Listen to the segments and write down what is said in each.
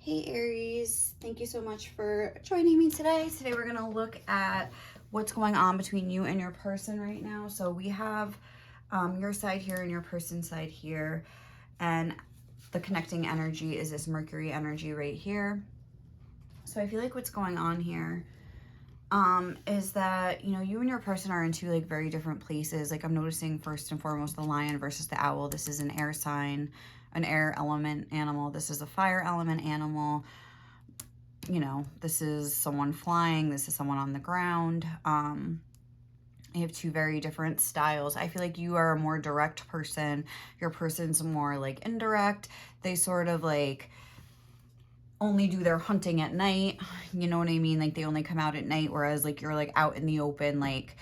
Hey Aries, thank you so much for joining me today. Today we're going to look at what's going on between you and your person right now. So we have your side here and your person's side here, and the connecting energy is this Mercury energy right here. So I feel like what's going on here is that, you and your person are in two like very different places. Like I'm noticing first and foremost the lion versus the owl. This is an air sign, an air element animal. This is a fire element animal. This is someone flying. This is someone on the ground. You have two very different styles. I feel like you are a more direct person. Your person's more like indirect. They sort of like only do their hunting at night. You know what I mean? Like they only come out at night, whereas like you're like out in the open, like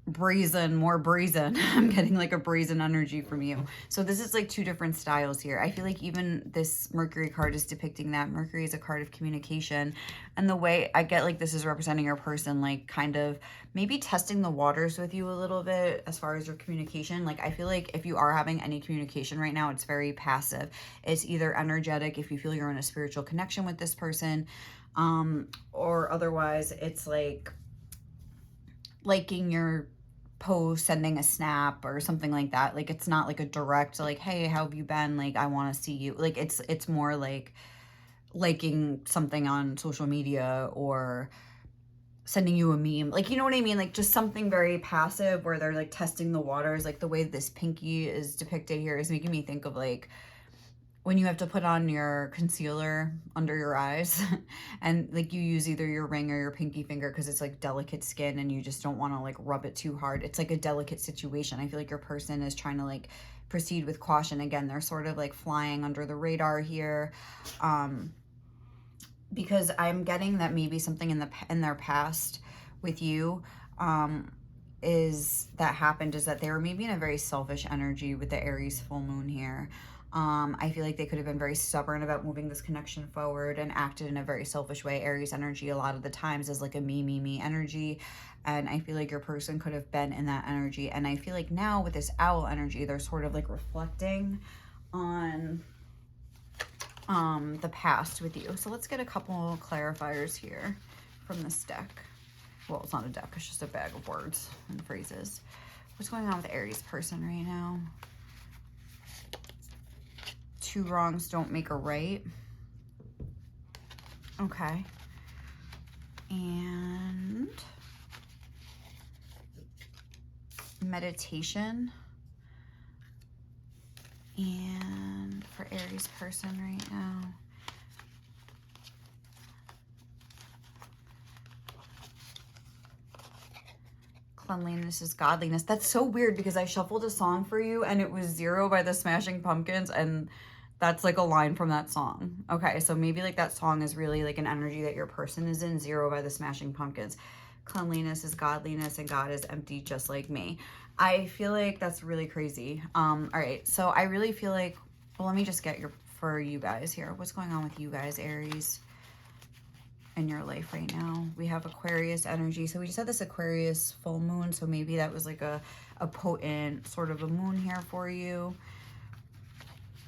more brazen. I'm getting like a brazen energy from you. So this is like two different styles here. I feel like even this Mercury card is depicting that. Mercury is a card of communication, and the way I get like this is representing your person like kind of maybe testing the waters with you a little bit as far as your communication. Like I feel like if you are having any communication right now, it's very passive. It's either energetic if you feel you're in a spiritual connection with this person, or otherwise it's like liking your post, sending a snap or something like that. Like it's not like a direct like, hey, how have you been? Like I want to see you. Like it's more like liking something on social media or sending you a meme. Like, you know what I mean? Like just something very passive where they're like testing the waters. Like the way this pinky is depicted here is making me think of like when you have to put on your concealer under your eyes and like you use either your ring or your pinky finger because it's like delicate skin and you just don't want to like rub it too hard. It's like a delicate situation. I feel like your person is trying to like proceed with caution. Again, they're sort of like flying under the radar here, because I'm getting that maybe something in their past with you is that they were maybe in a very selfish energy with the Aries full moon here. I feel like they could have been very stubborn about moving this connection forward and acted in a very selfish way. Aries energy a lot of the times is like a me energy. And I feel like your person could have been in that energy. And I feel like now with this owl energy, they're sort of like reflecting on the past with you. So let's get a couple clarifiers here from this deck. Well, it's not a deck, it's just a bag of words and phrases. What's going on with Aries person right now? Two wrongs don't make a right. Okay. And meditation. And for Aries person right now, cleanliness is godliness. That's so weird because I shuffled a song for you and it was Zero by the Smashing Pumpkins, and that's like a line from that song. Okay, so maybe like that song is really like an energy that your person is in. Zero by the Smashing Pumpkins. Cleanliness is godliness and God is empty just like me. I feel like that's really crazy. All right, so I really feel like, well, let me just get for you guys here. What's going on with you guys, Aries, in your life right now? We have Aquarius energy. So we just had this Aquarius full moon. So maybe that was like a potent sort of a moon here for you.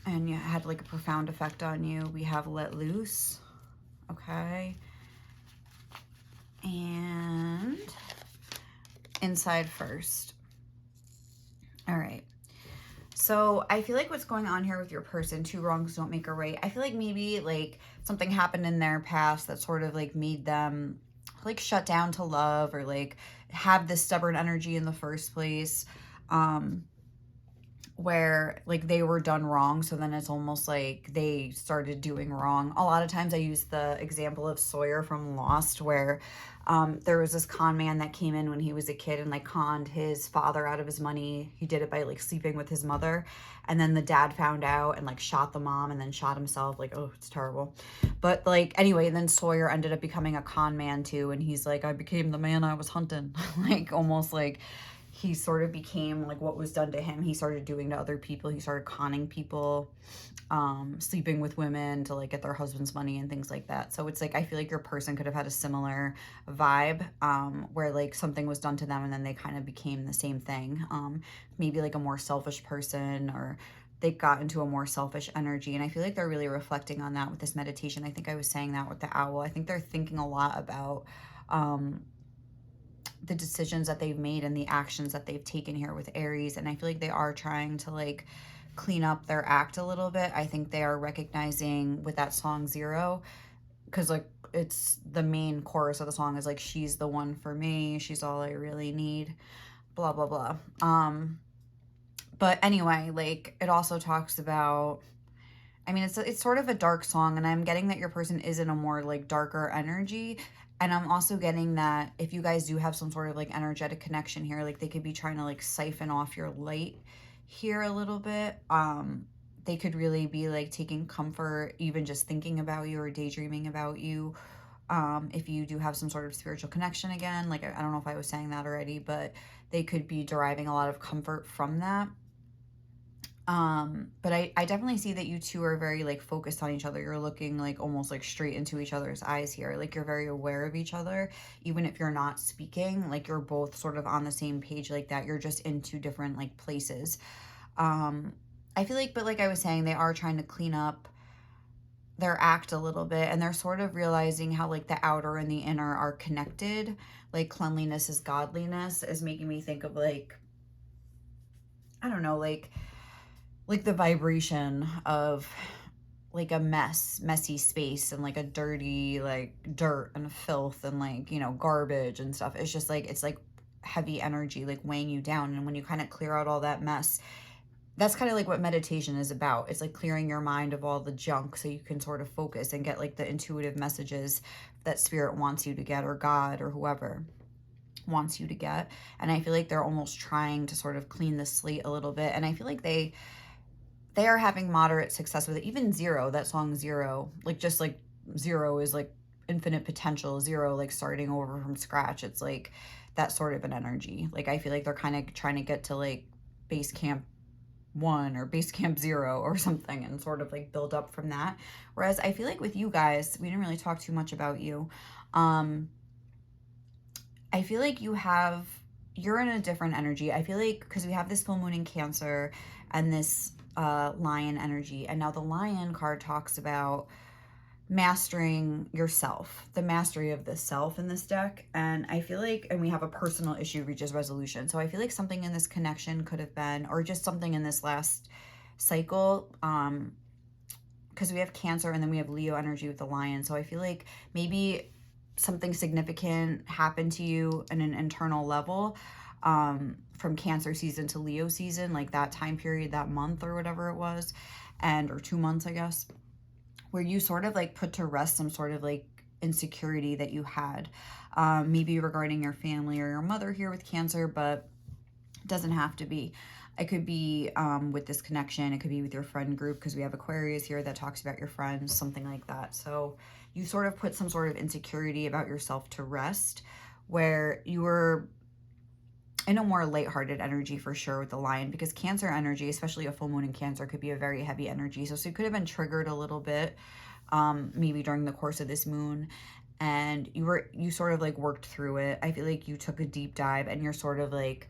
And you had like a profound effect on you. We have let loose. Okay. And inside first. All right. So I feel like what's going on here with your person, two wrongs don't make a right. I feel like maybe like something happened in their past that sort of like made them like shut down to love or like have this stubborn energy in the first place, where like they were done wrong. So then it's almost like they started doing wrong. A lot of times I use the example of Sawyer from Lost, where there was this con man that came in when he was a kid and like conned his father out of his money. He did it by like sleeping with his mother. And then the dad found out and like shot the mom and then shot himself. Like, oh, it's terrible. But like, anyway, then Sawyer ended up becoming a con man too. And he's like, I became the man I was hunting. Like almost like he sort of became like what was done to him, he started doing to other people. He started conning people, sleeping with women to like get their husband's money and things like that. So it's like, I feel like your person could have had a similar vibe, where like something was done to them and then they kind of became the same thing. Maybe like a more selfish person, or they got into a more selfish energy. And I feel like they're really reflecting on that with this meditation. I think I was saying that with the owl. I think they're thinking a lot about the decisions that they've made and the actions that they've taken here with Aries. And I feel like they are trying to like clean up their act a little bit. I think they are recognizing with that song Zero, because like it's the main chorus of the song is like, she's the one for me, she's all I really need, blah blah blah. But anyway, like it also talks about, I mean, it's sort of a dark song, and I'm getting that your person is in a more like darker energy. And I'm also getting that if you guys do have some sort of like energetic connection here, like they could be trying to like siphon off your light here a little bit. They could really be like taking comfort even just thinking about you or daydreaming about you. If you do have some sort of spiritual connection again, like I don't know if I was saying that already, but they could be deriving a lot of comfort from that. But I definitely see that you two are very like focused on each other. You're looking like almost like straight into each other's eyes here. Like you're very aware of each other, even if you're not speaking, like you're both sort of on the same page like that. You're just in two different like places. I feel like, but like I was saying, they are trying to clean up their act a little bit, and they're sort of realizing how like the outer and the inner are connected. Like cleanliness is godliness is making me think of like, I don't know, like the vibration of like a messy space and like a dirty, like dirt and filth and like, you know, garbage and stuff. It's just like, it's like heavy energy, like weighing you down. And when you kind of clear out all that mess, that's kind of like what meditation is about. It's like clearing your mind of all the junk so you can sort of focus and get like the intuitive messages that spirit wants you to get, or God or whoever wants you to get. And I feel like they're almost trying to sort of clean the slate a little bit. And I feel like they are having moderate success with it. Even Zero, that song Zero, like just like zero is like infinite potential, zero like starting over from scratch. It's like that sort of an energy. Like I feel like they're kind of trying to get to like base camp 1 or base camp 0 or something and sort of like build up from that. Whereas I feel like with you guys, we didn't really talk too much about you. I feel like you're in a different energy. I feel like because we have this full moon in Cancer and this lion energy, and now the lion card talks about mastering yourself, the mastery of the self in this deck. And I feel like, and we have a personal issue reaches resolution. So I feel like something in this connection could have been, or just something in this last cycle, because we have Cancer and then we have Leo energy with the lion. So I feel like maybe something significant happened to you in an internal level, from Cancer season to Leo season, like that time period, that month or whatever it was, or 2 months, I guess, where you sort of like put to rest some sort of like insecurity that you had, maybe regarding your family or your mother here with Cancer, but it doesn't have to be. It could be with this connection. It could be with your friend group, because we have Aquarius here that talks about your friends, something like that. So you sort of put some sort of insecurity about yourself to rest, where you were in a more lighthearted energy for sure with the lion, because Cancer energy, especially a full moon in Cancer, could be a very heavy energy. So it could have been triggered a little bit, maybe during the course of this moon, and you sort of like worked through it. I feel like you took a deep dive and you're sort of like,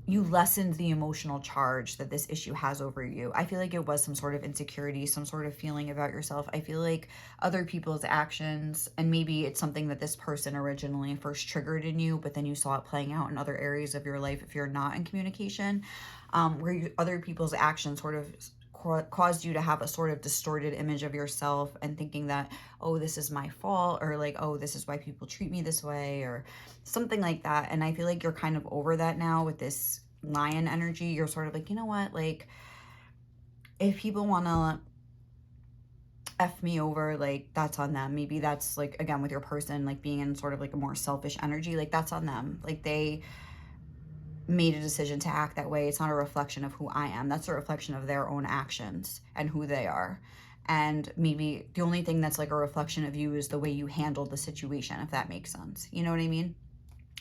you lessened the emotional charge that this issue has over you. I feel like it was some sort of insecurity, some sort of feeling about yourself. I feel like other people's actions, and maybe it's something that this person originally first triggered in you, but then you saw it playing out in other areas of your life if you're not in communication, where other people's actions sort of caused you to have a sort of distorted image of yourself and thinking that, oh, this is my fault, or like, oh, this is why people treat me this way, or something like that. And I feel like you're kind of over that now with this lion energy. You're sort of like, you know what, like if people want to F me over, like that's on them. Maybe that's like, again, with your person like being in sort of like a more selfish energy, like that's on them. Like they made a decision to act that way. It's not a reflection of who I am. That's a reflection of their own actions and who they are. And maybe the only thing that's like a reflection of you is the way you handled the situation, if that makes sense. You know what I mean?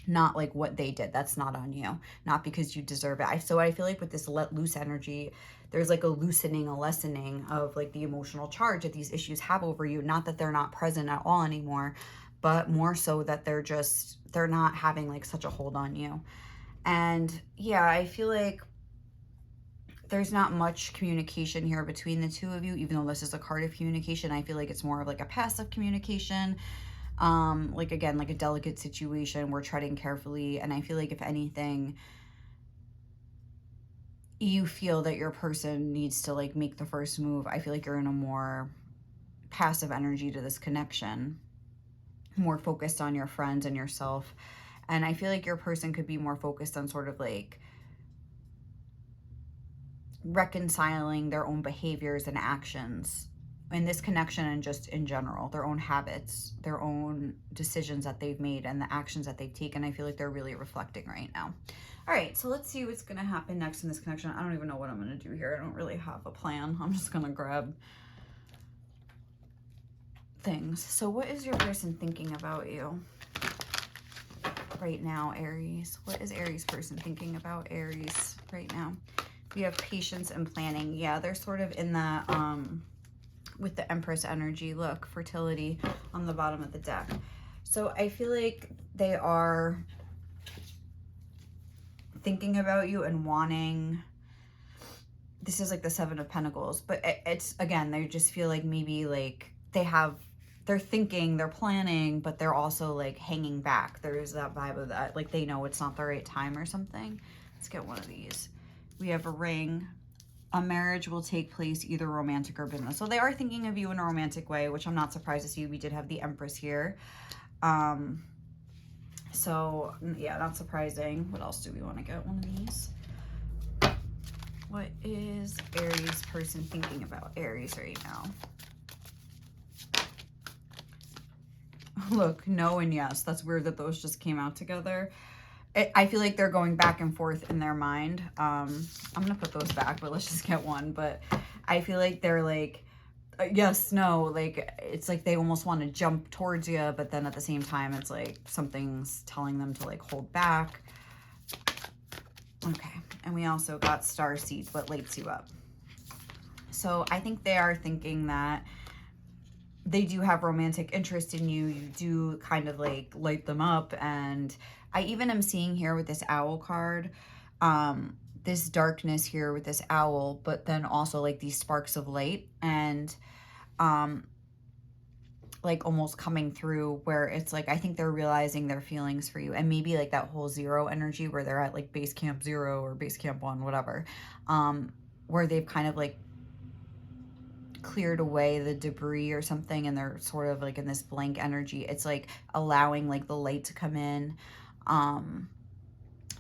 Not like what they did. That's not on you. Not because you deserve it. So I feel like with this let loose energy, there's like a loosening, a lessening of like the emotional charge that these issues have over you. Not that they're not present at all anymore, but more so that they're not having like such a hold on you. And yeah, I feel like there's not much communication here between the two of you, even though this is a card of communication. I feel like it's more of like a passive communication. Like, again, like a delicate situation. We're treading carefully. And I feel like if anything, you feel that your person needs to like make the first move. I feel like you're in a more passive energy to this connection, more focused on your friends and yourself. And I feel like your person could be more focused on sort of like reconciling their own behaviors and actions in this connection, and just in general, their own habits, their own decisions that they've made, and the actions that they've taken. I feel like they're really reflecting right now. All right, so let's see what's going to happen next in this connection. I don't even know what I'm going to do here. I don't really have a plan. I'm just going to grab things. So what is your person thinking about you right now, Aries? What is Aries person thinking about Aries right now? We have patience and planning. Yeah, they're sort of in that, with the Empress energy. Look, fertility on the bottom of the deck. So I feel like they are thinking about you and wanting, this is like the Seven of Pentacles, but it's, again, they just feel like maybe like they're thinking, they're planning, but they're also like hanging back. There is that vibe of that, like they know it's not the right time or something. Let's get one of these. We have a ring. A marriage will take place, either romantic or business. So they are thinking of you in a romantic way, which I'm not surprised to see. We did have the Empress here. So yeah, not surprising. What else do we want to get? One of these. What is Aries person thinking about Aries right now? Look, no and yes. That's weird that those just came out together. I feel like they're going back and forth in their mind. I'm going to put those back, but let's just get one. But I feel like they're like, yes, no, like it's like they almost want to jump towards you, but then at the same time, it's like something's telling them to like hold back. Okay. And we also got starseed, what lights you up. So I think they are thinking that they do have romantic interest in you. You do kind of like light them up. And I even am seeing here with this owl card, this darkness here with this owl, but then also like these sparks of light, and like almost coming through where it's like, I think they're realizing their feelings for you, and maybe like that whole zero energy where they're at like base camp 0 or base camp 1, whatever, where they've kind of like cleared away the debris or something, and they're sort of like in this blank energy. It's like allowing like the light to come in,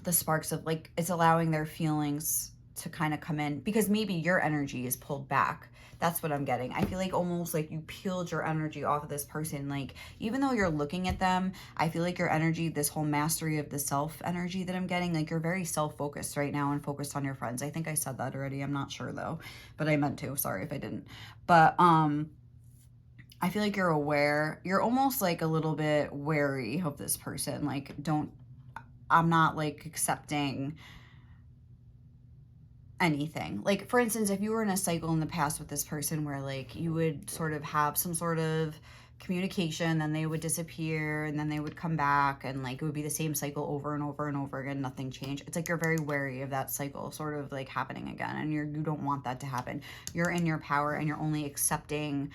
the sparks of like, it's allowing their feelings to kind of come in, because maybe your energy is pulled back. That's what I'm getting. I feel like almost like you peeled your energy off of this person. Like, even though you're looking at them, I feel like your energy, this whole mastery of the self energy that I'm getting, like you're very self-focused right now and focused on your friends. I think I said that already. I'm not sure though, but I meant to. Sorry if I didn't. But I feel like you're aware. You're almost like a little bit wary of this person. Like, I'm not like accepting anything. Like, for instance, if you were in a cycle in the past with this person where like you would sort of have some sort of communication, then they would disappear, and then they would come back, and like it would be the same cycle over and over and over again, nothing changed. It's like you're very wary of that cycle sort of like happening again, and you don't want that to happen. You're in your power, and you're only accepting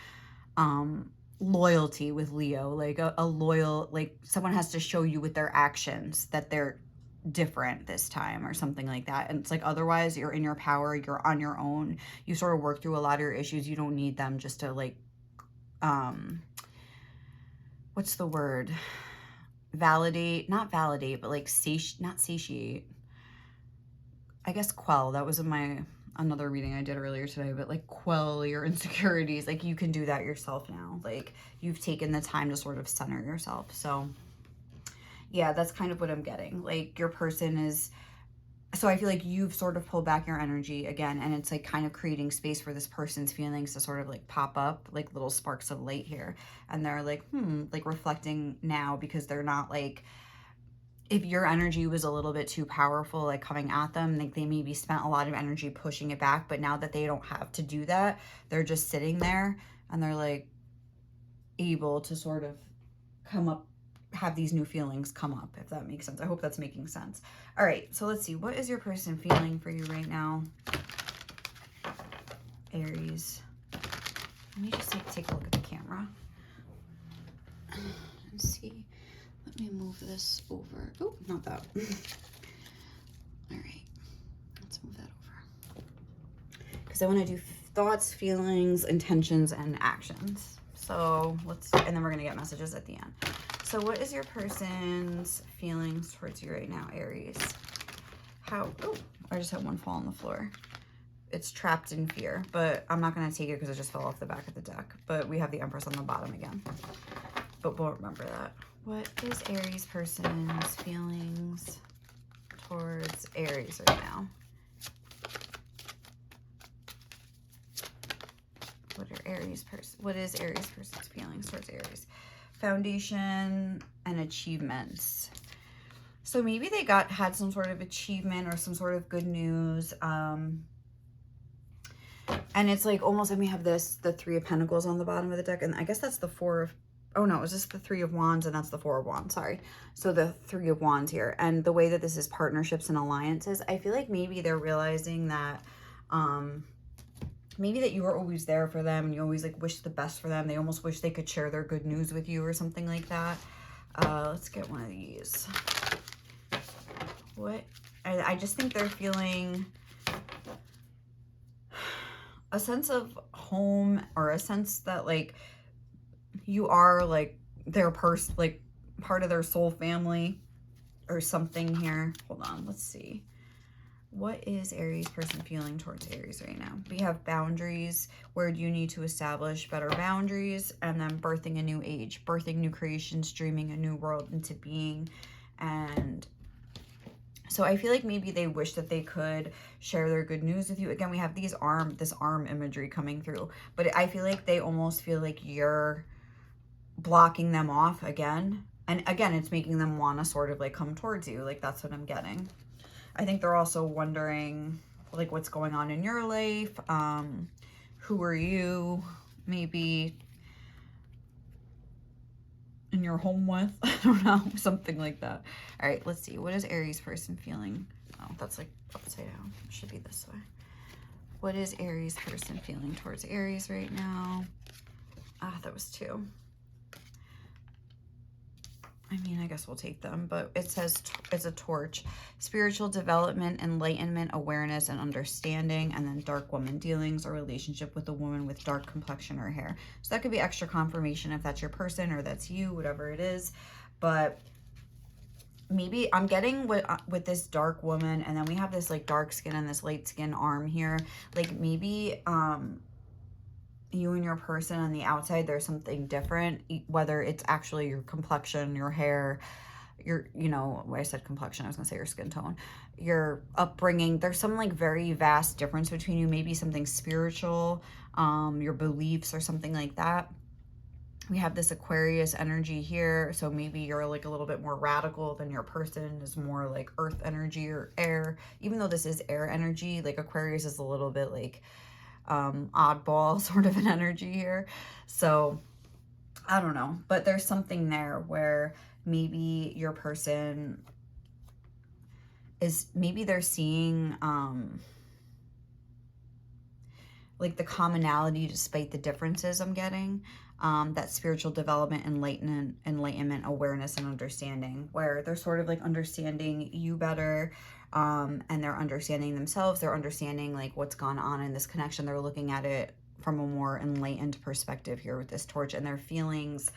loyalty with Leo, like a loyal, like someone has to show you with their actions that they're different this time or something like that. And it's like, otherwise you're in your power, you're on your own, you sort of work through a lot of your issues. You don't need them just to like what's the word, validate, not validate, but like not satiate, I guess quell. That was in my another reading I did earlier today, but like quell your insecurities. Like you can do that yourself now. Like you've taken the time to sort of center yourself. So yeah, that's kind of what I'm getting. Like your person is, so I feel like you've sort of pulled back your energy again, and it's like kind of creating space for this person's feelings to sort of like pop up like little sparks of light here. And they're like, like reflecting now, because they're not like, if your energy was a little bit too powerful, like coming at them, like they maybe spent a lot of energy pushing it back, but now that they don't have to do that, they're just sitting there and they're like able to sort of come up, have these new feelings come up, if that makes sense. I hope that's making sense. All right, so let's see. What is your person feeling for you right now? Aries. Let me just take a look at the camera and see. Let me move this over. Oh, not that. All right, let's move that over. Because I want to do thoughts, feelings, intentions, and actions. So and then we're gonna get messages at the end. So what is your person's feelings towards you right now, Aries? Oh, I just had one fall on the floor. It's trapped in fear, but I'm not gonna take it because it just fell off the back of the deck. But we have the Empress on the bottom again. But we'll remember that. What is Aries person's feelings towards Aries right now? What is Aries person's feelings towards Aries? Foundation and achievements. So maybe they had some sort of achievement or some sort of good news. And it's like almost, and we have the Three of Pentacles on the bottom of the deck. And I guess that's the Four of, oh no, it was just the Three of Wands and that's the Four of Wands, sorry. So the Three of Wands here. And the way that this is partnerships and alliances, I feel like maybe they're realizing that, maybe that you were always there for them and you always like wish the best for them. They almost wish they could share their good news with you or something like that. Let's get one of these. I just think they're feeling a sense of home, or a sense that like you are like their like part of their soul family or something here. Hold on, let's see. What is Aries person feeling towards Aries right now? We have boundaries. Where do you need to establish better boundaries? And then birthing a new age, birthing new creations, dreaming a new world into being. And so I feel like maybe they wish that they could share their good news with you. Again, we have this arm imagery coming through, but I feel like they almost feel like you're blocking them off again. And again, it's making them want to sort of like come towards you. Like that's what I'm getting. I think they're also wondering like what's going on in your life. Who are you maybe in your home with? I don't know, something like that. All right, let's see. What is Aries person feeling? Oh, that's like upside down. It should be this way. What is Aries person feeling towards Aries right now? Ah, that was 2. I mean, I guess we'll take them, but it says it's a torch. Spiritual development, enlightenment, awareness, and understanding, and then dark woman dealings or relationship with a woman with dark complexion or hair. So that could be extra confirmation if that's your person or that's you, whatever it is. But maybe I'm getting with this dark woman, and then we have this like dark skin and this light skin arm here. Like maybe, you and your person on the outside, there's something different, whether it's actually your complexion, your hair, when I said complexion, I was gonna say your skin tone, your upbringing. There's some like very vast difference between you, maybe something spiritual, your beliefs or something like that. We have this Aquarius energy here, so maybe you're like a little bit more radical than your person is more like earth energy or air. Even though this is air energy, like Aquarius is a little bit like oddball sort of an energy here. So I don't know, but there's something there where maybe your person is, maybe they're seeing like the commonality despite the differences I'm getting. That spiritual development, enlightenment, awareness, and understanding, where they're sort of like understanding you better, and they're understanding themselves. They're understanding like what's gone on in this connection. They're looking at it from a more enlightened perspective here with this torch, and their feelings,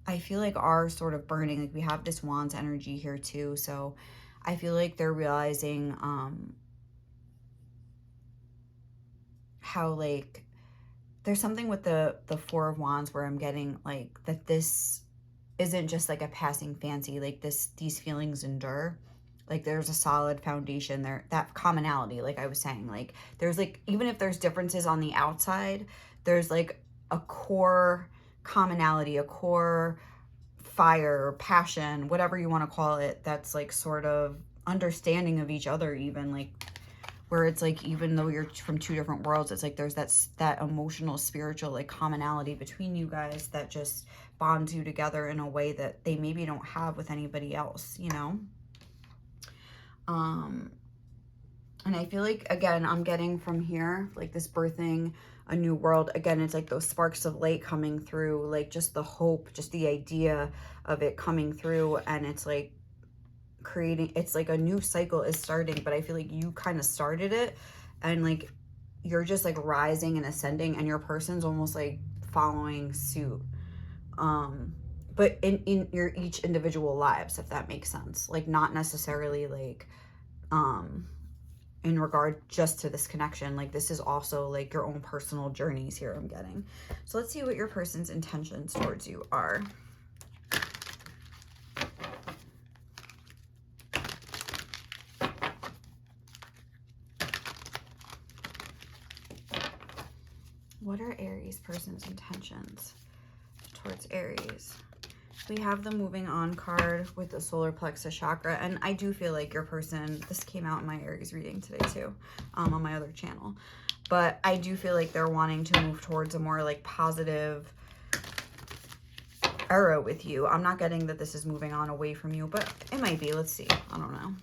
I feel like, are sort of burning. Like we have this Wands energy here too. So I feel like they're realizing how like there's something with the Four of Wands where I'm getting like that this isn't just like a passing fancy. Like these feelings endure. Like there's a solid foundation there, that commonality, like I was saying, like there's like, even if there's differences on the outside, there's like a core commonality, a core fire, passion, whatever you want to call it, that's like sort of understanding of each other, even like where it's like, even though you're from 2 different worlds, it's like there's that emotional, spiritual like commonality between you guys that just bonds you together in a way that they maybe don't have with anybody else, And I feel like, again, I'm getting from here, like this birthing a new world. Again, it's like those sparks of light coming through, like just the hope, just the idea of it coming through. And it's like creating, it's like a new cycle is starting, but I feel like you kind of started it, and like you're just like rising and ascending, and your person's almost like following suit. But in your each individual lives, if that makes sense, like not necessarily like in regard just to this connection, like this is also like your own personal journeys here I'm getting. So let's see what your person's intentions towards you are. What are Aries person's intentions towards Aries? We have the moving on card with the solar plexus chakra. And I do feel like your person, this came out in my Aries reading today too, on my other channel. But I do feel like they're wanting to move towards a more like positive era with you. I'm not getting that this is moving on away from you, but it might be. Let's see. I don't know.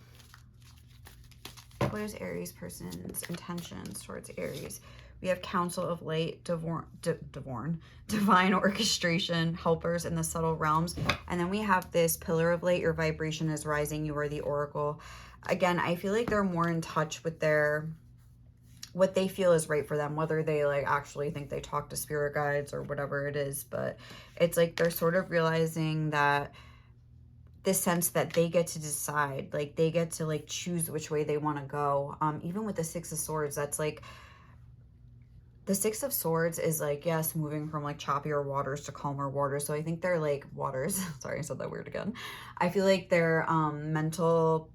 What is Aries person's intentions towards Aries? We have Council of Light, Divine Orchestration, Helpers in the Subtle Realms. And then we have this Pillar of Light, your vibration is rising, you are the Oracle. Again, I feel like they're more in touch with what they feel is right for them, whether they like actually think they talk to spirit guides or whatever it is. But it's like they're sort of realizing that this sense that they get to decide, like they get to like choose which way they want to go. Even with the Six of Swords, that's like, the Six of Swords is like, yes, moving from like choppier waters to calmer waters. So I think they're like waters. Sorry, I said that weird again. I feel like their mental,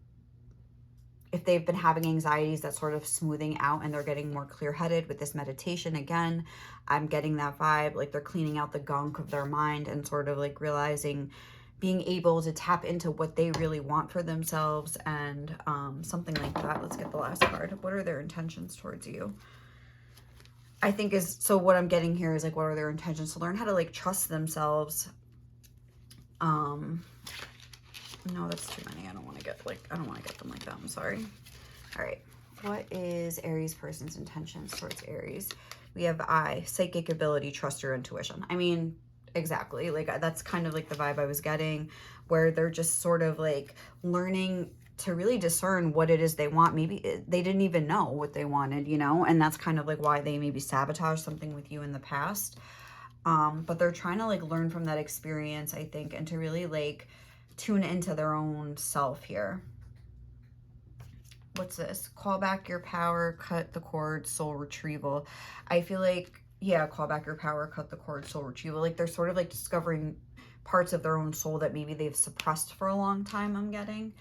if they've been having anxieties, that's sort of smoothing out and they're getting more clear-headed with this meditation. Again, I'm getting that vibe. Like they're cleaning out the gunk of their mind and sort of like realizing, being able to tap into what they really want for themselves and something like that. Let's get the last card. What are their intentions towards you? I think is, so what I'm getting here is like, what are their intentions? To learn how to like trust themselves. No, that's too many. I don't want to get them like that. I'm sorry. All right. What is Aries person's intentions towards Aries? We have psychic ability, trust your intuition. I mean, exactly. Like that's kind of like the vibe I was getting, where they're just sort of like learning to really discern what it is they want. Maybe they didn't even know what they wanted, you know, and that's kind of like why they maybe sabotaged something with you in the past. But they're trying to like learn from that experience, I think, and to really like tune into their own self here. What's this? Call back your power, cut the cord, soul retrieval. I feel like, yeah, call back your power, cut the cord, soul retrieval. Like they're sort of like discovering parts of their own soul that maybe they've suppressed for a long time, I'm getting.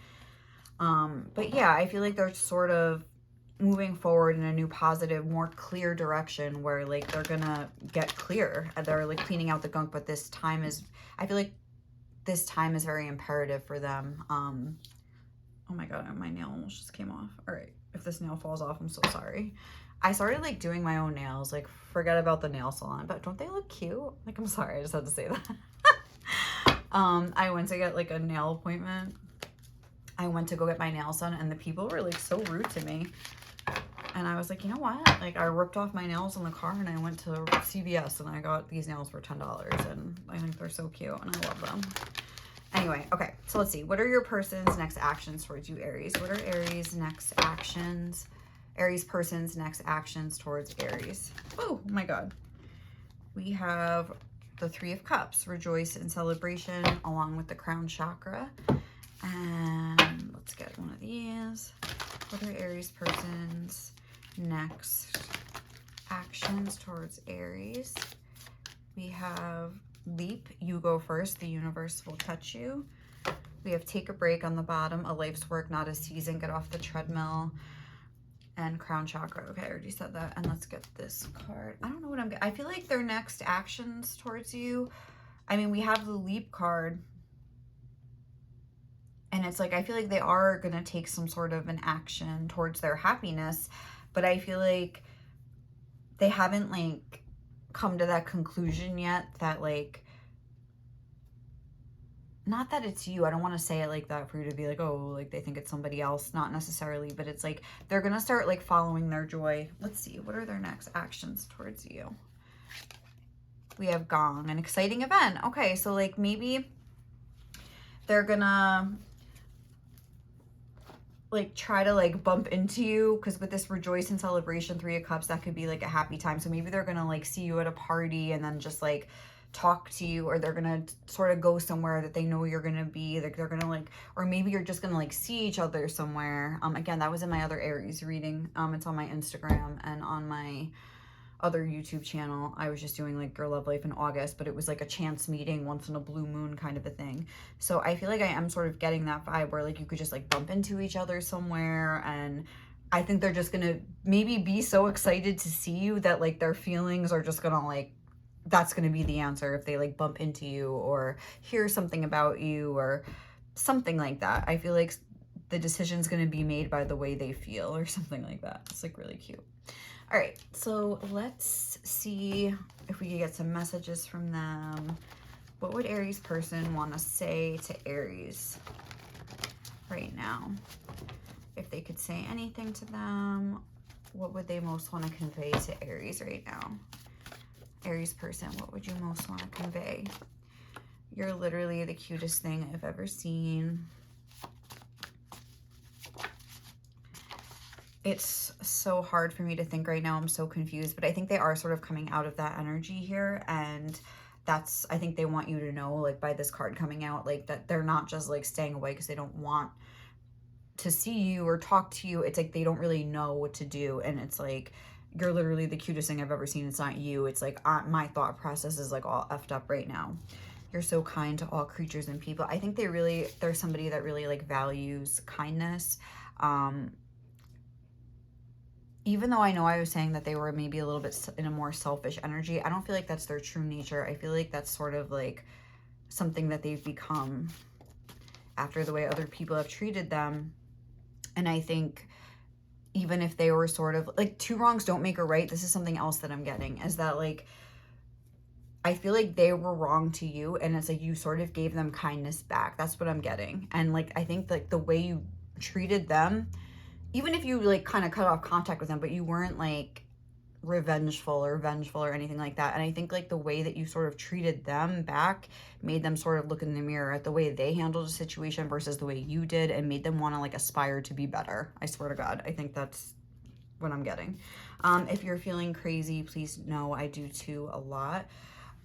But yeah, I feel like they're sort of moving forward in a new positive, more clear direction where like they're gonna get clear. They're like cleaning out the gunk, but this time is, I feel like this time is very imperative for them. Oh my God, my nail almost just came off. All right, if this nail falls off, I'm so sorry. I started like doing my own nails, like forget about the nail salon, but don't they look cute? Like, I'm sorry, I just had to say that. I went to get like a nail appointment. I went to go get my nails done and the people were like so rude to me. And I was like, you know what? Like I ripped off my nails in the car and I went to CVS and I got these nails for $10 and I think they're so cute and I love them. Anyway, okay, so let's see. What are your person's next actions towards you, Aries? What are Aries' next actions? Aries person's next actions towards Aries. Oh my God. We have the Three of Cups, rejoice in celebration along with the crown chakra. And let's get one of these. What are Aries person's next actions towards Aries? We have leap, you go first, the universe will touch you. We have take a break on the bottom, a life's work, not a season, get off the treadmill, and crown chakra. Okay, I already said that. And let's get this card. I don't know what I feel like their next actions towards you, I mean, we have the leap card. And it's like, I feel like they are going to take some sort of an action towards their happiness, but I feel like they haven't like come to that conclusion yet that like not that it's you. I don't want to say it like that for you to be like, oh, like they think it's somebody else. Not necessarily, but it's like they're going to start like following their joy. Let's see. What are their next actions towards you? We have Gong, an exciting event. Okay, so like maybe they're going to like try to like bump into you, because with this rejoice and celebration, 3 of Cups, that could be like a happy time. So maybe they're going to like see you at a party and then just like talk to you, or they're gonna sort of go somewhere that they know you're gonna be, like they're gonna like, or maybe you're just gonna like see each other somewhere. Again, that was in my other Aries reading. It's on my Instagram and on my other YouTube channel. I was just doing like your love life in August, but it was like a chance meeting once in a blue moon kind of a thing. So I feel like I am sort of getting that vibe where like you could just like bump into each other somewhere, and I think they're just gonna maybe be so excited to see you that like their feelings are just gonna like, that's going to be the answer if they like bump into you or hear something about you or something like that. I feel like the decision's going to be made by the way they feel or something like that. It's like really cute. All right, so let's see if we can get some messages from them. What would Aries person want to say to Aries right now? If they could say anything to them, what would they most want to convey to Aries right now? Aries person, what would you most want to convey? You're literally the cutest thing I've ever seen. It's so hard for me to think right now. I'm so confused, but I think they are sort of coming out of that energy here, and that's, I think they want you to know, like by this card coming out, like that they're not just like staying away because they don't want to see you or talk to you. It's like they don't really know what to do, and it's like, you're literally the cutest thing I've ever seen. It's not you. It's like my thought process is like all effed up right now. You're so kind to all creatures and people. I think they're somebody that really like values kindness. Even though I know I was saying that they were maybe a little bit in a more selfish energy, I don't feel like that's their true nature. I feel like that's sort of like something that they've become after the way other people have treated them. And I think even if they were sort of like, 2 wrongs don't make a right. This is something else that I'm getting, is that like, I feel like they were wrong to you, and it's like you sort of gave them kindness back. That's what I'm getting. And like, I think like the way you treated them, even if you like kind of cut off contact with them, but you weren't like revengeful or vengeful or anything like that. And I think like the way that you sort of treated them back made them sort of look in the mirror at the way they handled a situation versus the way you did, and made them want to like aspire to be better. I swear to God, I think that's what I'm getting. If you're feeling crazy, please know I do too, a lot.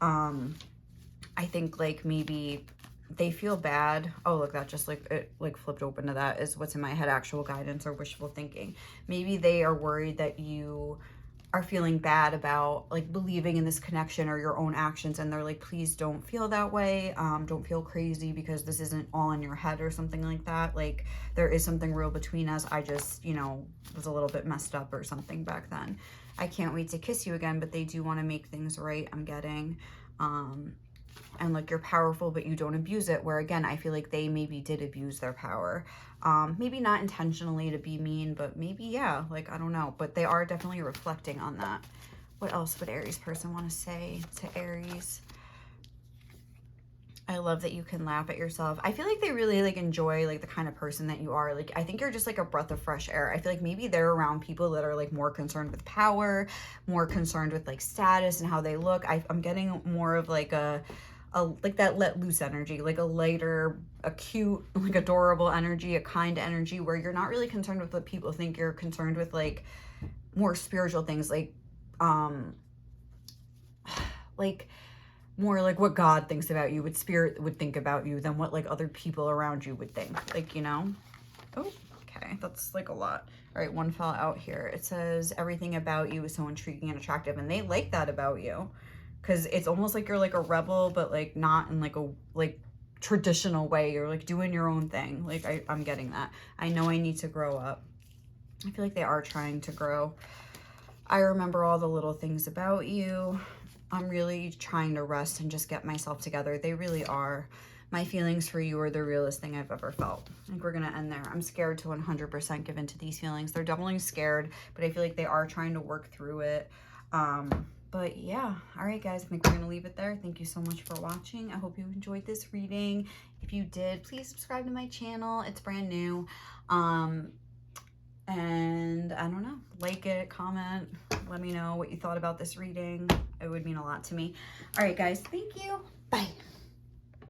I think like maybe they feel bad. Oh, look, that just like, it like flipped open to that is what's in my head, actual guidance or wishful thinking. Maybe they are worried that you are feeling bad about like believing in this connection or your own actions, and they're like, please don't feel that way. Don't feel crazy, because this isn't all in your head or something like that. Like there is something real between us. I just, you know, was a little bit messed up or something back then. I can't wait to kiss you again, but they do want to make things right, I'm getting. And like, you're powerful, but you don't abuse it, where again, I feel like they maybe did abuse their power. Maybe not intentionally to be mean, but maybe, yeah, like, I don't know, but they are definitely reflecting on that. What else would Aries person want to say to Aries? I love that you can laugh at yourself. I feel like they really like enjoy like the kind of person that you are. Like, I think you're just like a breath of fresh air. I feel like maybe they're around people that are like more concerned with power, more concerned with like status and how they look. I'm getting more of like a like that let loose energy, like a lighter, a cute, like adorable energy, a kind energy, where you're not really concerned with what people think. You're concerned with like more spiritual things, like more like what God thinks about you, what spirit would think about you, than what like other people around you would think, like, you know. Oh, okay, that's like a lot. All right, one fell out here. It says everything about you is so intriguing and attractive, and they like that about you, because it's almost like you're like a rebel, but like not in like a like traditional way. You're like doing your own thing. Like I'm getting that. I know I need to grow up. I feel like they are trying to grow. I remember all the little things about you. I'm really trying to rest and just get myself together. They really are. My feelings for you are the realest thing I've ever felt. I think we're going to end there. I'm scared to 100% give into these feelings. They're definitely scared, but I feel like they are trying to work through it. But yeah, all right, guys, I think we're going to leave it there. Thank you so much for watching. I hope you enjoyed this reading. If If you did, please subscribe to my channel. It's brand new. And I don't know, like it, comment, let me know what you thought about this reading. It would mean a lot to me. All right, guys, thank you.